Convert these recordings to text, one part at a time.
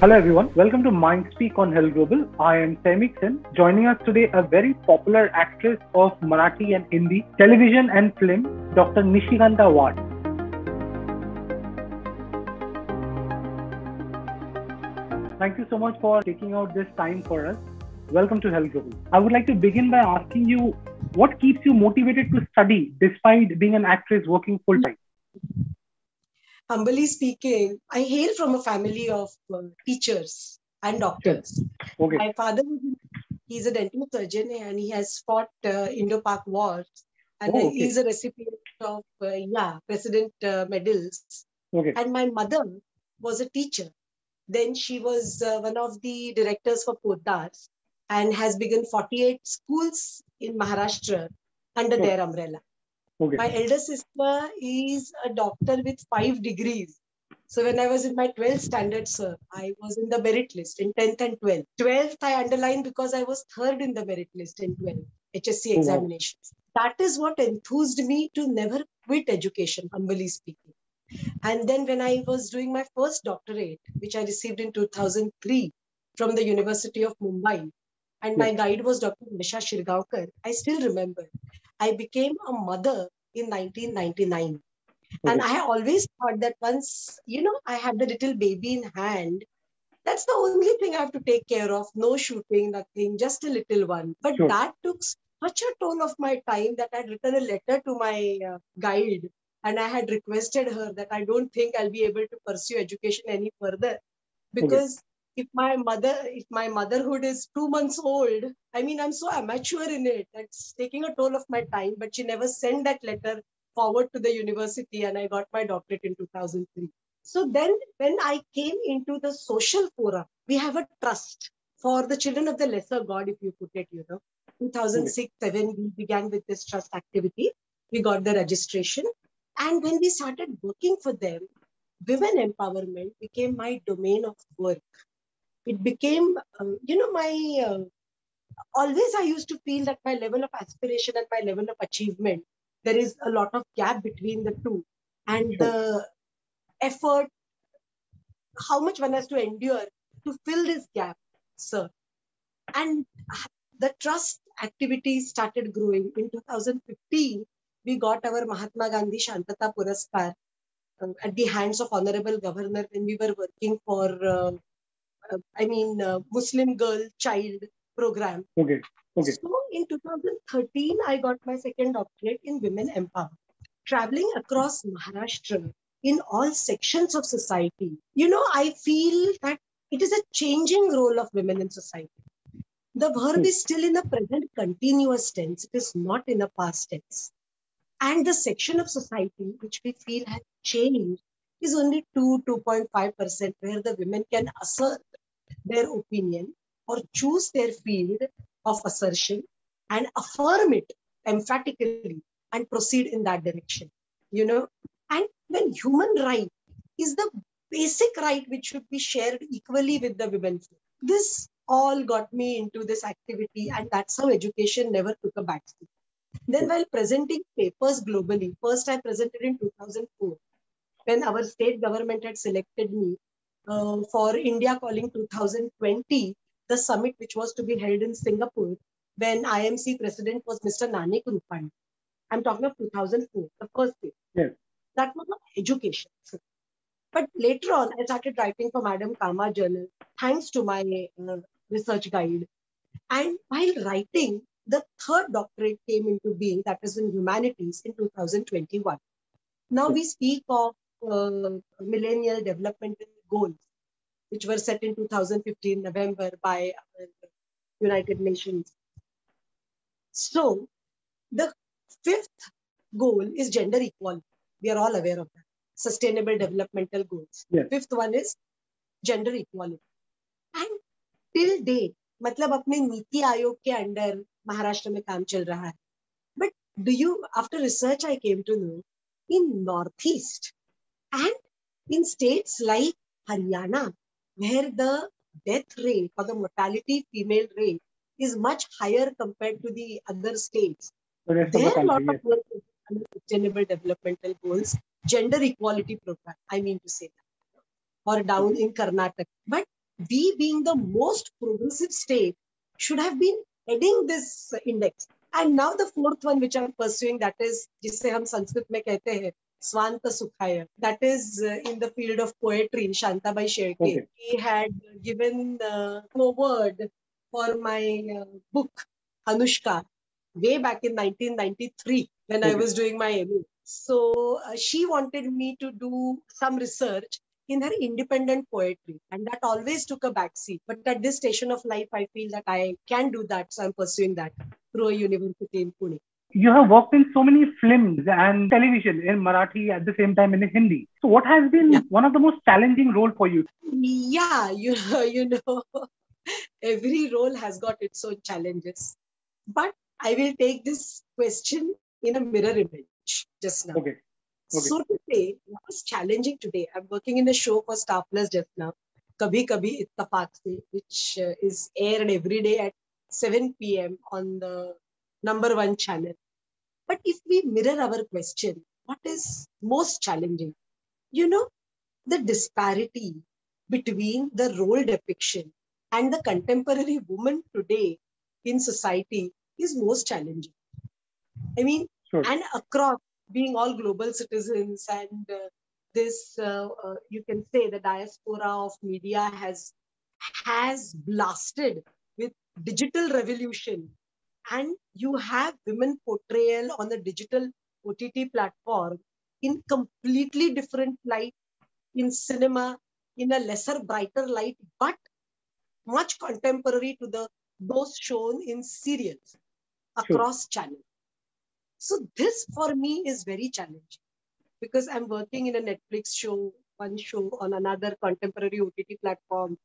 Hello everyone, welcome to Mindspeak on Herald Global. I am Saimik Sen. Joining us today, a very popular actress of Marathi and Hindi, television and film, Dr. Nishigandha Waad. Thank you so much for taking out this time for us. Welcome to Herald Global. I would like to begin by asking you, what keeps you motivated to study despite being an actress working full time? Humbly speaking, I hail from a family of teachers and doctors. Okay. My father, he's a dental surgeon and he has fought Indo-Pak wars and he's a recipient of president medals. Okay. And my mother was a teacher. Then she was one of the directors for Poddars and has begun 48 schools in Maharashtra under their umbrella. Okay. My elder sister is a doctor with 5 degrees. So when I was in my 12th standard, sir, I was in the merit list in 10th and 12th. 12th, I underlined because I was third in the merit list in 12th HSC examinations. That is what enthused me to never quit education, humbly speaking. And then when I was doing my first doctorate, which I received in 2003 from the University of Mumbai, and my guide was Dr. Nisha Shirgaonkar, I still remember. I became a mother in 1999. And I always thought that once, I had the little baby in hand, that's the only thing I have to take care of. No shooting, nothing, just a little one. But that took such a toll of my time that I had written a letter to my guide. And I had requested her that I don't think I'll be able to pursue education any further. Because if my motherhood is 2 months old, I mean, I'm so amateur in it. That's taking a toll of my time. But she never sent that letter forward to the university and I got my doctorate in 2003. So then when I came into the social forum, we have a trust for the children of the lesser God, if you put it, 2006-7, we began with this trust activity. We got the registration. And when we started working for them, women empowerment became my domain of work. It became, always I used to feel that my level of aspiration and my level of achievement, there is a lot of gap between the two. And the effort, how much one has to endure to fill this gap, sir. And the trust activities started growing. In 2015, we got our Mahatma Gandhi Shantata Puraskar at the hands of Honorable Governor when we were working for Muslim girl child program. Okay. So in 2013, I got my second doctorate in women empowerment. Traveling across Maharashtra in all sections of society, I feel that it is a changing role of women in society. The verb is still in a present continuous tense. It is not in a past tense. And the section of society which we feel has changed is only 2.5%, where the women can assert their opinion or choose their field of assertion and affirm it emphatically and proceed in that direction, And when human right is the basic right which should be shared equally with the women, this all got me into this activity, and that's how education never took a backseat. Then while presenting papers globally, first I presented in 2004, when our state government had selected me for India Calling 2020, the summit which was to be held in Singapore, when IMC president was Mr. Nanik Rupani. I'm talking of 2004, the first day. Yes. That was on education. But later on, I started writing for Madam Kama Journal, thanks to my research guide. And while writing, the third doctorate came into being, that is in humanities, in 2021. Now we speak of millennial developmental goals, which were set in 2015 November by United Nations. So the fifth goal is gender equality. We are all aware of that. Sustainable developmental goals. Yes. Fifth one is gender equality. And till date, मतलब अपने नीति आयोग के under Maharashtra में काम चल रहा है. But after research, I came to know in Northeast and in states like Haryana, where the death rate or the mortality female rate is much higher compared to the other states. There are a lot of work on sustainable developmental goals, gender equality program, I mean to say that, or down in Karnataka. But we being the most progressive state should have been heading this index. And now the fourth one, which I'm pursuing, that is, जिसे हम संस्कृत में कहते हैं, Swanta Sukhaya. That is in the field of poetry, Shantabai Shetye. Okay. He had given forward for my book, Anushka, way back in 1993 when I Okay. was doing my MA. So she wanted me to do some research in her independent poetry, and that always took a backseat. But at this station of life, I feel that I can do that, so I'm pursuing that through a university in Pune. You have worked in so many films and television in Marathi at the same time in Hindi. So what has been one of the most challenging role for you? Yeah, you know, every role has got its own challenges. But I will take this question in a mirror image just now. Okay. So to say, what was challenging today? I'm working in a show for Star Plus just now, Kabhi Kabhi Ittefaq Se, which is aired every day at 7 p.m. on the #1 channel. But if we mirror our question, what is most challenging? You know, the disparity between the role depiction and the contemporary woman today in society is most challenging. I mean, and across being all global citizens and this, you can say the diaspora of media has blasted with digital revolution. And you have women portrayal on the digital OTT platform in completely different light, in cinema, in a lesser, brighter light, but much contemporary to those shown in serials across channels. So this for me is very challenging because I'm working in a Netflix show, one show on another contemporary OTT platform.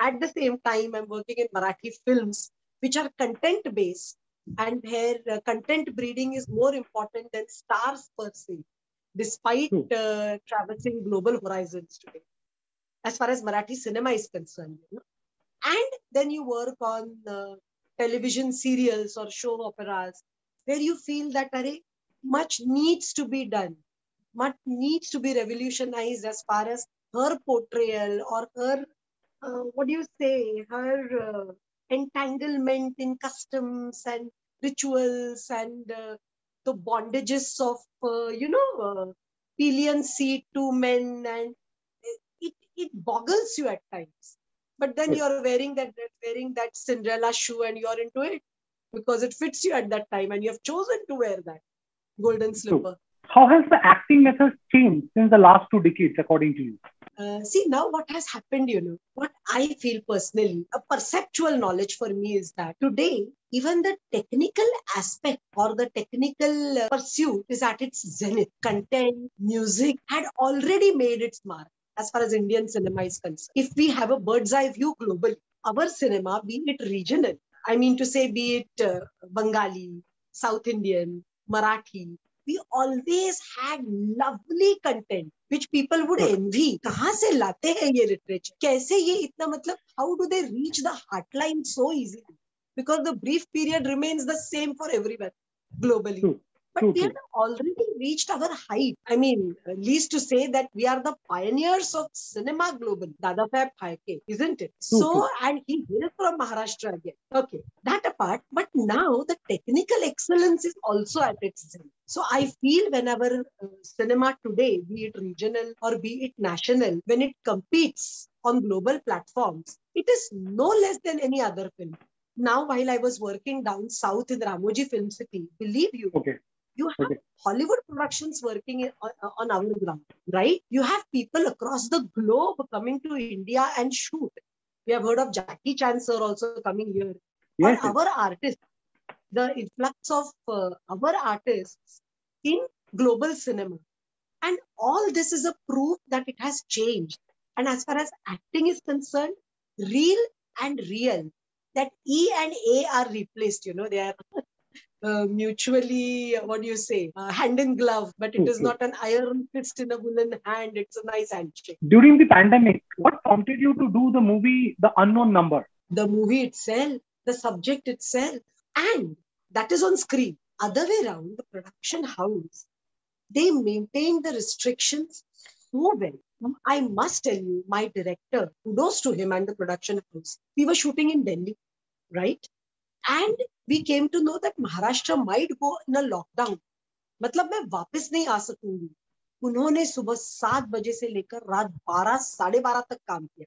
At the same time, I'm working in Marathi films, which are content-based, and here content breeding is more important than stars per se, despite traversing global horizons today, as far as Marathi cinema is concerned. You know? And then you work on television serials or show operas, where you feel that much needs to be done, much needs to be revolutionized as far as her portrayal or her what do you say, her entanglement in customs and rituals and the bondages of, pillion seat to men. And it boggles you at times. But then you're wearing that Cinderella shoe and you're into it because it fits you at that time and you have chosen to wear that golden slipper. How has the acting method changed since the last 2 decades, according to you? See, now what has happened, what I feel personally, a perceptual knowledge for me is that today, even the technical aspect or the technical pursuit is at its zenith. Content, music had already made its mark as far as Indian cinema is concerned. If we have a bird's eye view globally, our cinema, be it regional, I mean to say, be it Bengali, South Indian, Marathi, we always had lovely content which people would envy. कहाँ से लाते हैं ये literature? कैसे ये इतना मतलब? How do they reach the heartline so easily? Because the brief period remains the same for everyone globally. But we have already reached our height. I mean, least to say that we are the pioneers of cinema globally. Dadasaheb Phalke, isn't it? So, and he is from Maharashtra again. Okay, that apart. But now the technical excellence is also at its zenith. So I feel whenever cinema today, be it regional or be it national, when it competes on global platforms, it is no less than any other film. Now, while I was working down south in Ramoji Film City, believe you, you have Hollywood productions working on our ground, right? You have people across the globe coming to India and shoot. We have heard of Jackie Chan sir also coming here. Or our artists, the influx of our artists in global cinema. And all this is a proof that it has changed. And as far as acting is concerned, real and real, that E and A are replaced, they are mutually, hand in glove, but it is not an iron fist in a woolen hand. It's a nice handshake. During the pandemic, what prompted you to do the movie The Unknown Number? The movie itself, the subject itself, and that is on screen. Other way around, the production house, they maintain the restrictions so well. I must tell you, my director, kudos to him and the production house. We were shooting in Delhi, right? And we came to know that Maharashtra might go in a lockdown. मतलब मैं वापस नहीं आ सकूंगी. उन्होंने सुबह 7 बजे से लेकर रात 12 साढ़े 12 तक काम किया.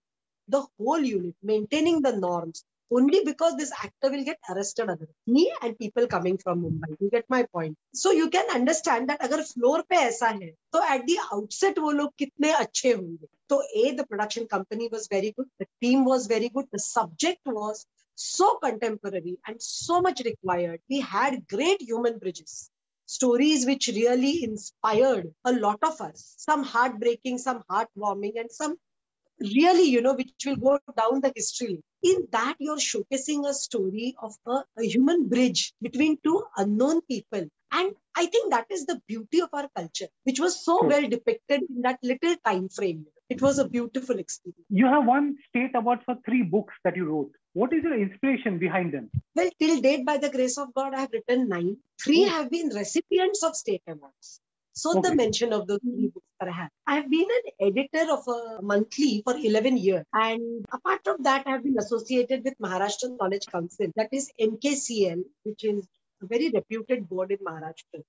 The whole unit maintaining the norms only because this actor will get arrested. Me and people coming from Mumbai. You get my point. So you can understand that अगर floor पे ऐसा है, तो at the outset वो लोग कितने अच्छे होंगे. तो the production company was very good. The team was very good. The subject was so contemporary and so much required. We had great human bridges. Stories which really inspired a lot of us. Some heartbreaking, some heartwarming, and some really, which will go down the history. In that, you're showcasing a story of a human bridge between two unknown people. And I think that is the beauty of our culture, which was so well depicted in that little time frame. It was a beautiful experience. You have won state awards for 3 books that you wrote. What is your inspiration behind them? Well, till date, by the grace of God, I have written 9. 3 have been recipients of state awards. So the mention of the 3 books that I have. I have been an editor of a monthly for 11 years. And apart from that, I have been associated with Maharashtra Knowledge Council, that is MKCL, which is a very reputed board in Maharashtra.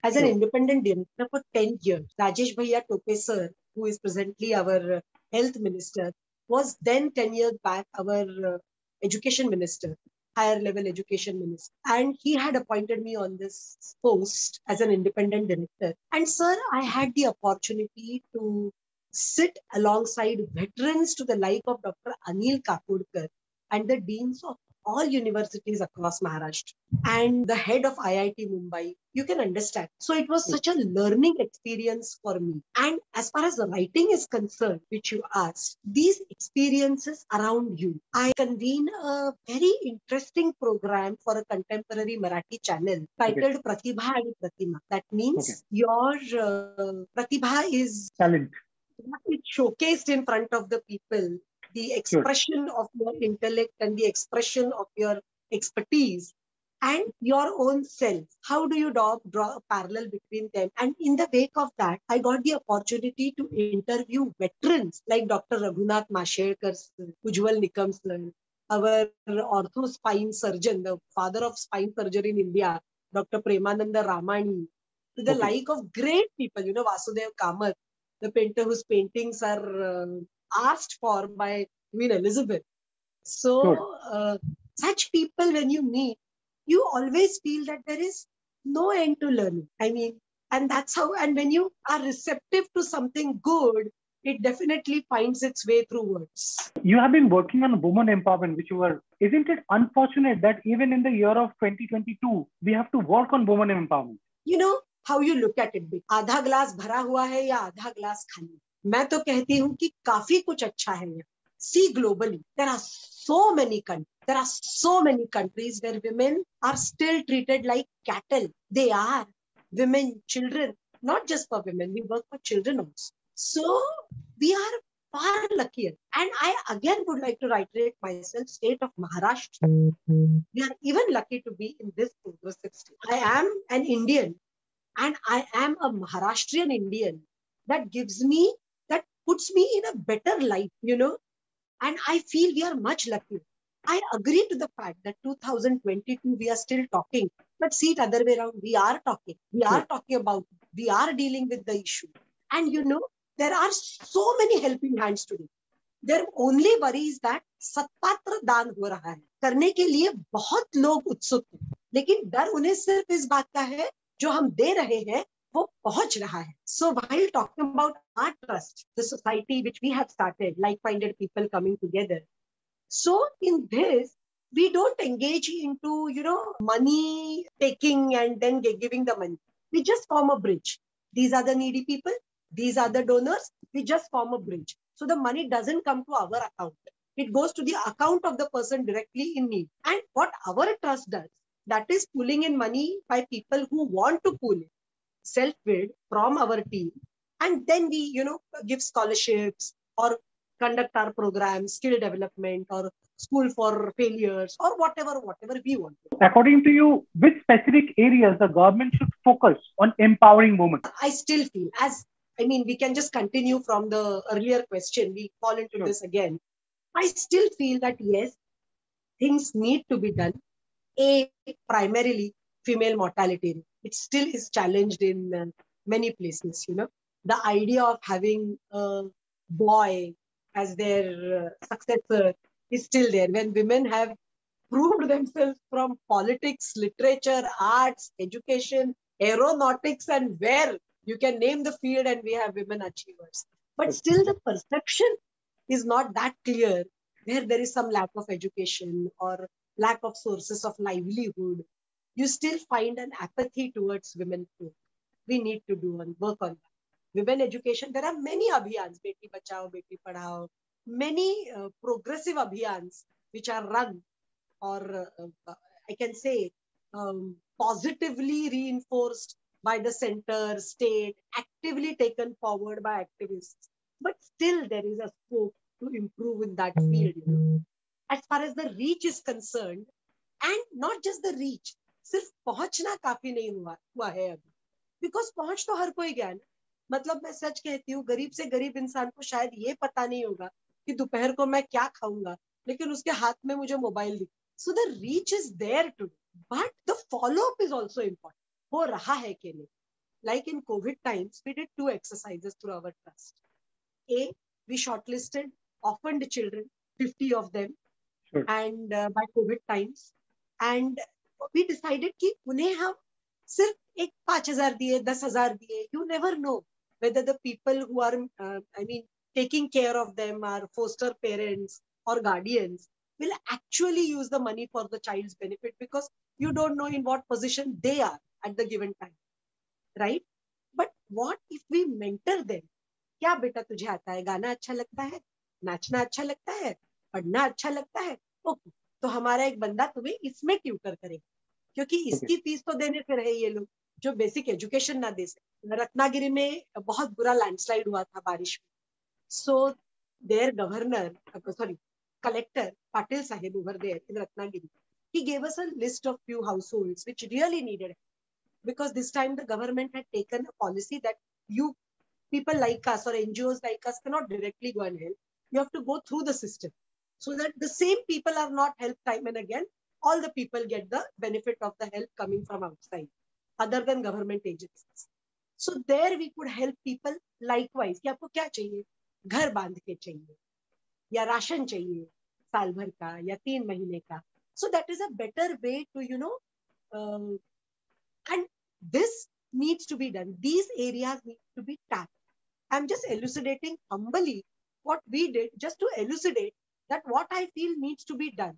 As an independent director for 10 years, Rajesh Bhaiya Tope sir, who is presently our health minister, was then 10 years back our education minister, higher level education minister. And he had appointed me on this post as an independent director. And sir, I had the opportunity to sit alongside veterans to the like of Dr. Anil Kakodkar and the deans of all universities across Maharashtra and the head of IIT Mumbai. You can understand. So it was such a learning experience for me. And as far as the writing is concerned, which you asked, these experiences around you, I convene a very interesting program for a contemporary Marathi channel titled Pratibha and Pratima. That means your Pratibha is talent. It's showcased in front of the people. The expression of your intellect and the expression of your expertise and your own self. How do you draw a parallel between them? And in the wake of that, I got the opportunity to interview veterans like Dr. Raghunath Mashelkar, Ujjwal Nikam sir, our ortho spine surgeon, the father of spine surgery in India, Dr. Premananda Ramani, to the like of great people, Vasudev Kamath, the painter whose paintings are asked for by Queen Elizabeth. So such people, when you meet, you always feel that there is no end to learning. I mean, and that's how, and when you are receptive to something good, it definitely finds its way through words. You have been working on women empowerment, isn't it unfortunate that even in the year of 2022, we have to work on women empowerment? How you look at it. आधा glass भरा हुआ है या आधा glass खाली. मैं तो कहती हूँ कि काफी कुछ अच्छा है यहाँ. See globally, there are so many countries where women are still treated like cattle. They are women, children, not just for women. We work for children also. So we are far luckier. And I again would like to reiterate myself, state of Maharashtra. We are even lucky to be in this progressive state. I am an Indian. And I am a Maharashtrian Indian. That puts me in a better light, and I feel we are much luckier. I agree to the fact that 2022, we are still talking, but see it other way around. We are talking. We are talking about it. We are dealing with the issue. And there are so many helping hands today. Their only worry is that सत्पात्र दान हो रहा है. करने के लिए बहुत लोग उत्सुक हैं. लेकिन डर उन्हें सिर्फ इस बात का है जो हम दे रहे हैं वो पहुंच रहा है. So while talking about our trust, the society which we have started, like-minded people coming together. So in this, we don't engage into, money taking and then giving the money. We just form a bridge. These are the needy people. These are the donors. We just form a bridge. So the money doesn't come to our account. It goes to the account of the person directly in need. And what our trust does, that is pulling in money by people who want to pull it, self-willed from our team. And then we, give scholarships or conduct our programs, skill development or school for failures or whatever we want. According to you, which specific areas the government should focus on empowering women? I still feel, as I mean, we can just continue from the earlier question. We fall into this again. I still feel that yes, things need to be done. Primarily female mortality rate. It still is challenged in many places. The idea of having a boy as their successor is still there. When women have proved themselves from politics, literature, arts, education, aeronautics, and where you can name the field, and we have women achievers. But still, the perception is not that clear where there is some lack of education or lack of sources of livelihood. You still find an apathy towards women. We need to do and work on that. Women education, there are many abhiyans, Beti Bachao, Beti Padhao, many progressive abhiyans which are run or I can say positively reinforced by the center, state, actively taken forward by activists. But still there is a scope to improve in that field. As far as the reach is concerned, and not just the reach, सिर्फ पहुंचना काफी नहीं हुआ है अभी, because पहुंच तो हर कोई गया है. मतलब मैं सच कहती हूँ, गरीब से गरीब इंसान को शायद ये पता नहीं होगा कि दोपहर को मैं क्या खाऊंगा, लेकिन उसके हाथ में मुझे मोबाइल दिख. So the reach is there today, but the follow-up is also important. हो रहा है कि नहीं? Like in COVID times, we did 2 exercises through our trust. A, we shortlisted orphaned children, 50 of them, and by COVID times, and we decided कि उन्हें हम सिर्फ एक 5,000 दिए, 10,000 दिए. You never know whether the people who are, taking care of them are foster parents or guardians will actually use the money for the child's benefit, because you don't know in what position they are at the given time, right? But what if we mentor them? क्या बेटा तुझे आता है? गाना अच्छा लगता है, नाचना अच्छा लगता है, पढ़ना अच्छा लगता है, ओके, तो हमारा एक बंदा तुम्हें इसमें ट्यूटर करेगा, क्योंकि इसकी फीस तो देने से रहे ये लोग जो बेसिक एजुकेशन ना दे सके. रत्नागिरी में बहुत बुरा लैंडस्लाइड हुआ था बारिश में. So their governor, collector, Patil Sahib over there in Ratnagiri, he gave us a list of few households which really needed it. Because this time the government had taken a policy that you people like us or NGOs like us cannot directly go and help. You have to go through the system, so that the same people are not helped time and again. All the people get the benefit of the help coming from outside, other than government agencies. So there we could help people likewise. कि आपको क्या चाहिए? घर बांध के चाहिए, या ration चाहिए साल भर का या 3 महीने का. So that is a better way to, and this needs to be done. These areas need to be tapped. I'm just elucidating humbly what we did, just to elucidate that what I feel needs to be done.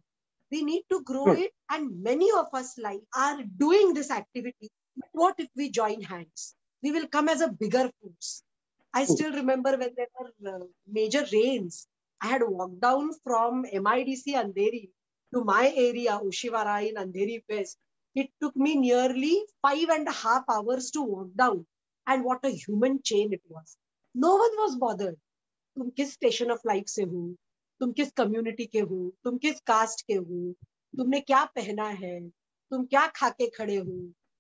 We need to grow it, and many of us are doing this activity. But what if we join hands? We will come as a bigger force. I still remember when there were major rains, I had walked down from MIDC Andheri to my area, Ushivara in Andheri West. It took me nearly 5.5 hours to walk down. And what a human chain it was. No one was bothered. तुम किस station of life से हो, तुम किस community के हो, तुम किस कास्ट के हो, तुमने क्या पहना है, तुम क्या खा के खड़े हो,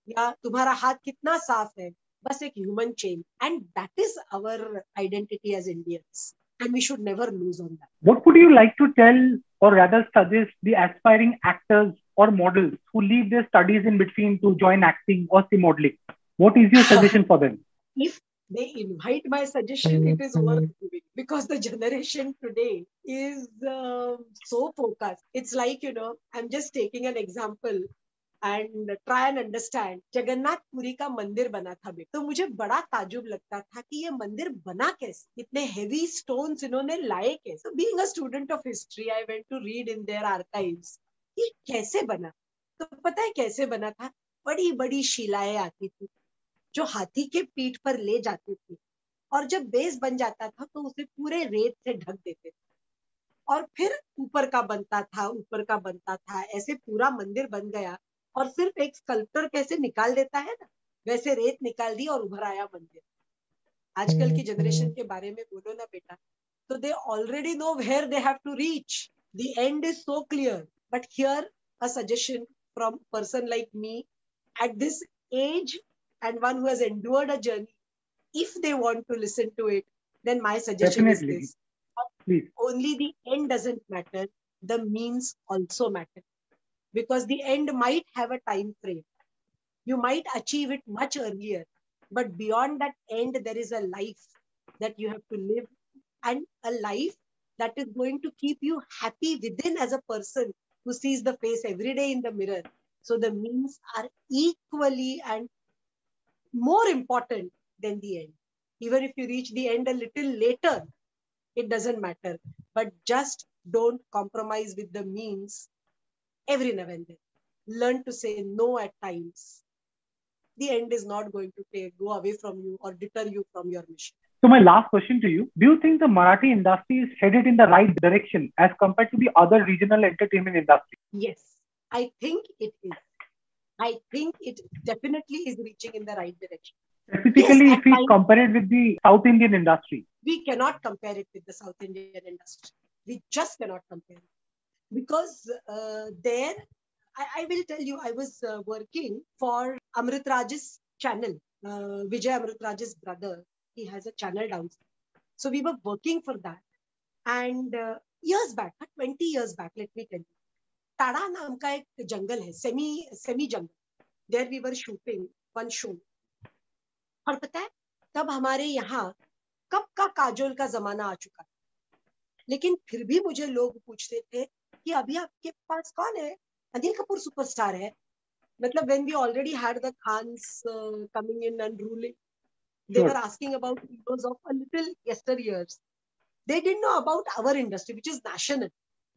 या तुम्हारा हाथ कितना साफ है. बस एक human chain, and that is our identity as Indians, and we should never lose on that. What would you like to tell, or rather suggest, the aspiring actors or models who leave their studies in between to join acting or say modeling? What is your suggestion for them? If they invite my suggestion, it is worth doing, because the generation today is so focused. It's like, I'm just taking an example and try and understand. Jagannathpuri का मंदिर बना था बेटा, तो मुझे बड़ा ताजुब लगता था कि ये मंदिर बना कैसे, इतने हेवी स्टोन्स इन्होंने लाए कैसे. So being a student of history, I went to read in their archives कि कैसे बना. तो पता है कैसे बना था? बड़ी बड़ी शिलाएं आती थी जो हाथी के पीठ पर ले जाती थी, और जब बेस बन जाता था तो उसे पूरे रेत से ढक देते थे, और फिर ऊपर का बनता था, ऊपर का बनता था, ऐसे पूरा मंदिर बन गया. और सिर्फ एक स्कल्पटर कैसे निकाल देता है ना, वैसे रेत निकाल दी और उभर आया मंदिर. आजकल की जनरेशन के बारे में बोलो ना बेटा, तो they already know where they have to reach. The end is so clear. But here a suggestion from person like me at this age, and one who has endured a journey. if they want to listen to it, then my suggestion is Definitely. this. Please. Only the end doesn't matter. The means also matter. Because the end might have a time frame. You might achieve it much earlier. But beyond that end, there is a life that you have to live, and a life that is going to keep you happy within as a person who sees the face every day in the mirror. So the means are equally and more important than the end. Even if you reach the end a little later, it doesn't matter. But just don't compromise with the means every now and then. Learn to say no at times. The end is not going to go away from you or deter you from your mission. So my last question to you, do you think the Marathi industry is headed in the right direction as compared to the other regional entertainment industry? Yes, I think it is. I think it definitely is reaching in the right direction. Yes, Specifically, at if we times, compare it with the South Indian industry. we cannot compare it with the South Indian industry. We just cannot compare it. Because there, I will tell you, I was working for Amrit Raj's channel, Vijay Amrit Raj's brother. He has a channel downstairs. So we were working for that. And years back, 20 years back, let me tell you, Tada नाम का एक जंगल है, semi jungle. There we were shooting one show. और पता है, तब हमारे यहाँ कब का काजोल का जमाना आ चुका. लेकिन फिर भी मुझे लोग पूछते थे कि अभी आपके पास कौन है? अनिल कपूर सुपरस्टार है. मतलब when we already had the Khans coming in and ruling, they were asking about heroes of a little yesteryears. They didn't know about our industry, which is national.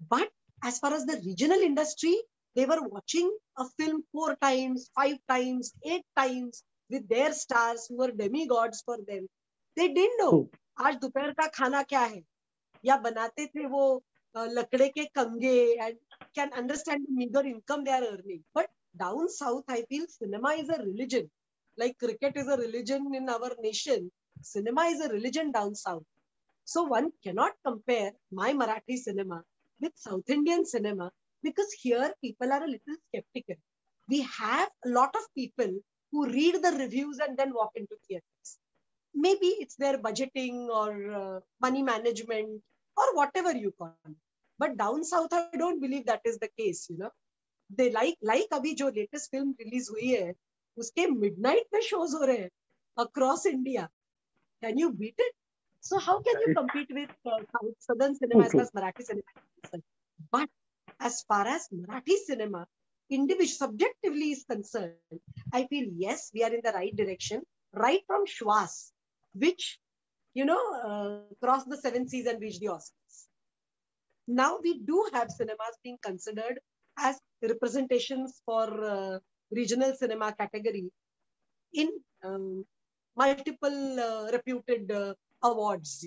But as far as the regional industry, they were watching a film 4 times, 5 times, 8 times with their stars who were demigods for them. They didn't know आज दोपहर का खाना क्या है, या बनाते थे वो लकड़े के कंगे, and can understand the meager income they are earning. But down south, I feel cinema is a religion. Like cricket is a religion in our nation, cinema is a religion down south. So one cannot compare my Marathi cinema with South Indian cinema, because here people are a little skeptical. We have a lot of people who read the reviews and then walk into theaters. Maybe it's their budgeting or money management or whatever you call it. But down south, I don't believe that is the case, you know. They like अभी जो latest film release हुई है, उसके midnight में shows हो रहे हैं across India. Can you beat it? So how can you compete with Southern cinema as far as Marathi cinema is concerned? But as far as Marathi cinema, subjectively is concerned, I feel yes, we are in the right direction. Right from Shwas, which, crossed the 7 seas and reached the Oscars. Now we do have cinemas being considered as representations for regional cinema category in multiple reputed awards.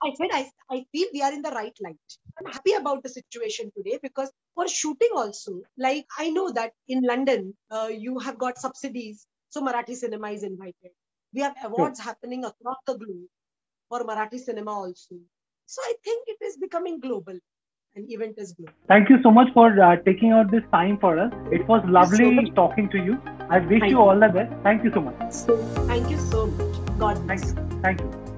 I said I feel we are in the right light. I'm happy about the situation today, because for shooting also, like I know that in London you have got subsidies, so Marathi cinema is invited. We have awards happening across the globe for Marathi cinema also. So I think it is becoming global. An event is global. Thank you so much for taking out this time for us. It was lovely talking to you. I wish you all the best. Thank you so much. So, thank you so much. God bless. Thank you.